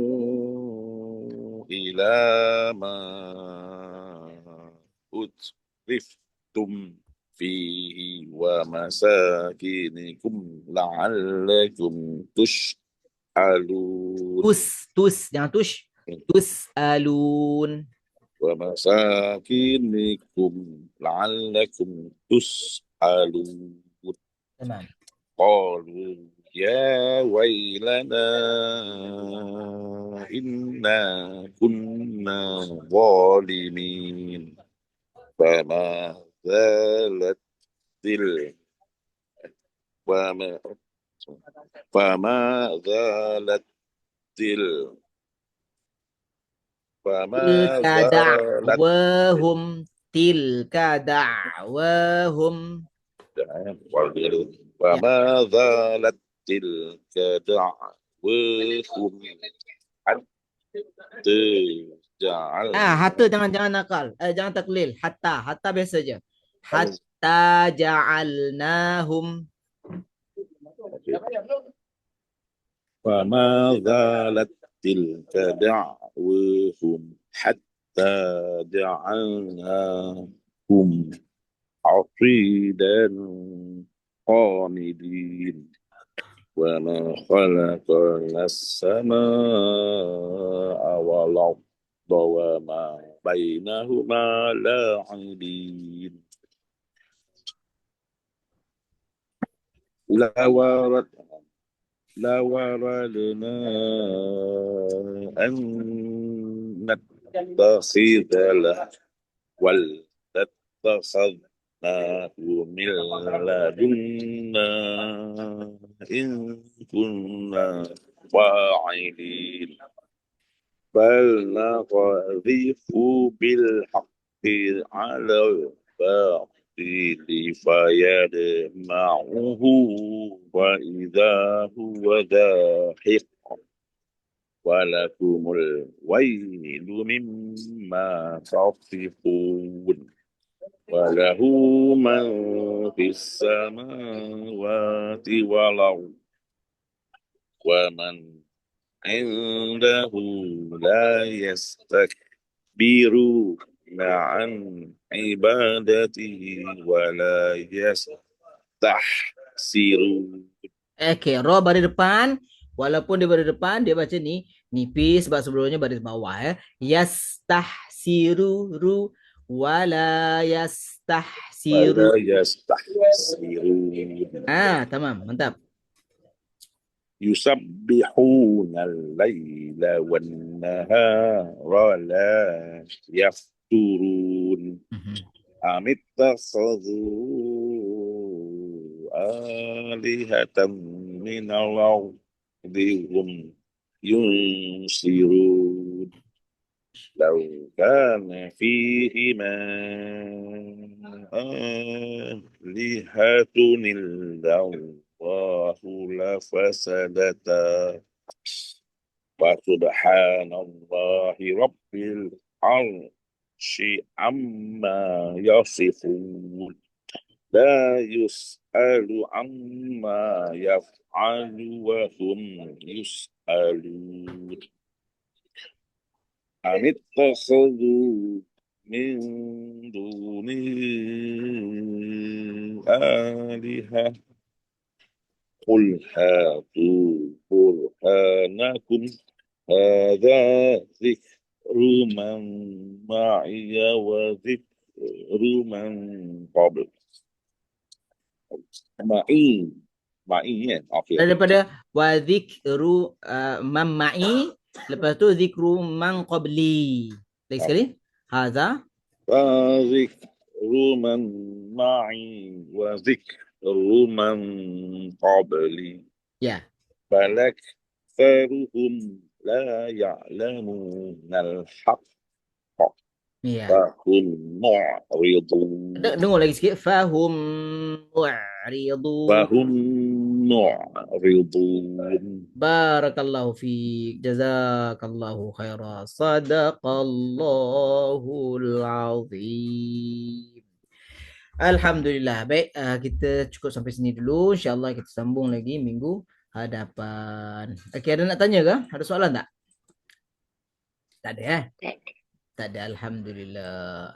Speaker 5: إلى ما أترفتم فيه ومساكنكم لعلكم تسألون
Speaker 1: Jangan tush. Tus'alun.
Speaker 5: ومساكنكم لعلكم تسألون
Speaker 1: Tamam.
Speaker 5: قالوا يا ويلنا إنا كنا ظالمين فما زالت تلك وما فما زالت تلك فما
Speaker 1: Tilka
Speaker 5: زالت
Speaker 1: da'wahum. Tilka da'wahum.
Speaker 5: وما زالت تلك دعوهم حتى
Speaker 1: Hatta
Speaker 5: جعلنا
Speaker 1: jangan nakal. Jangan taklil. Hatta biasa je. Hatta ja'alnahum.
Speaker 5: وما زالت تلك دعوهم حتى جعلناهم حصيدا خامدين وما خلقنا السماء والأرض وما بينهما لاعبين لوردنا أن نتخذ له ولاتخذناه من لدنا إن كنا فاعلين بل نقذف بالحق على الباطل فيدمعه وإذا هو زاهق ولكم الويل مما تصفون وله من في السماوات والأرض ومن عنده لا يستكبرون عن عبادته ولا يستحسرون.
Speaker 1: Okay, Ra baris depan. Walaupun dia baris depan, dia baca ni nipis sebab sebelumnya baris bawah. Yastahsiru ru wala yastahsiru.
Speaker 5: ولا يستحسرون.
Speaker 1: Tamam, mantap.
Speaker 5: يسبحون الليل والنهار لا يفترون أم اتخذوا آلهة من الأرض هم ينصرون لو كان فيهما آلهة إلا الله لفسدتا فسبحان الله رب العرش عما يصفون لا يسأل عما يفعل وهم يسألون أم اتخذوا من دونه آلهة قل هاتوا برهانكم هذا ذكر من معي وذكر من قبل. Ma'i kan? Okey.
Speaker 1: Daripada wa dzikru man ma'i, lepas tu zikru man qabli. Lagi sekali. Hadza
Speaker 5: وذكر من معي وذكر من قبلي.
Speaker 1: ya.
Speaker 5: بل أكثرهم لا يعلمون الحق
Speaker 1: Ya.
Speaker 5: فهم معرضون.
Speaker 1: Dengar lagi sikit. Fahum mu'ridun.
Speaker 5: فهم معرضون.
Speaker 1: Barakallahu fiik. Jazakallahu khaira. Sadaqallahul azim. Alhamdulillah. Baik, kita cukup sampai sini dulu. InsyaAllah kita sambung lagi minggu hadapan. Okey, ada nak tanya ke? Ada soalan tak? Tak ada, eh? Tak ada. Alhamdulillah.